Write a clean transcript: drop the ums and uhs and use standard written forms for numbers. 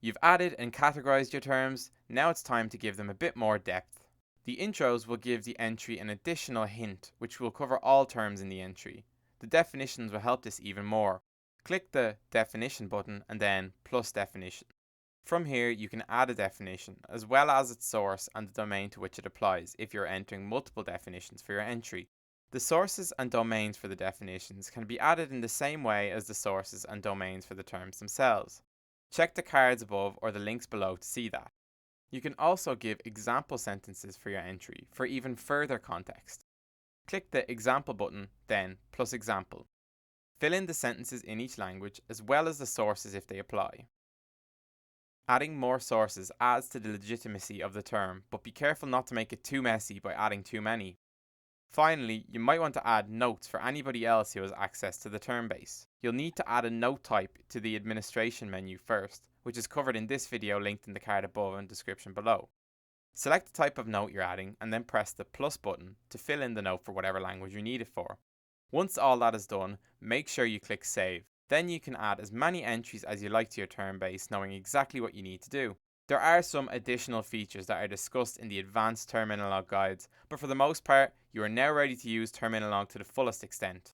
You've added and categorized your terms, now it's time to give them a bit more depth. The intros will give the entry an additional hint, which will cover all terms in the entry. The definitions will help this even more. Click the Definition button and then Plus Definition. From here, you can add a definition, as well as its source and the domain to which it applies if you're entering multiple definitions for your entry. The sources and domains for the definitions can be added in the same way as the sources and domains for the terms themselves. Check the cards above or the links below to see that. You can also give example sentences for your entry for even further context. Click the Example button, then Plus Example. Fill in the sentences in each language as well as the sources if they apply. Adding more sources adds to the legitimacy of the term, but be careful not to make it too messy by adding too many. Finally, you might want to add notes for anybody else who has access to the term base. You'll need to add a note type to the administration menu first, which is covered in this video linked in the card above and description below. Select the type of note you're adding and then press the plus button to fill in the note for whatever language you need it for. Once all that is done, make sure you click save. Then you can add as many entries as you like to your term base, knowing exactly what you need to do. There are some additional features that are discussed in the advanced Terminolog guides, but for the most part, you are now ready to use Terminolog to the fullest extent.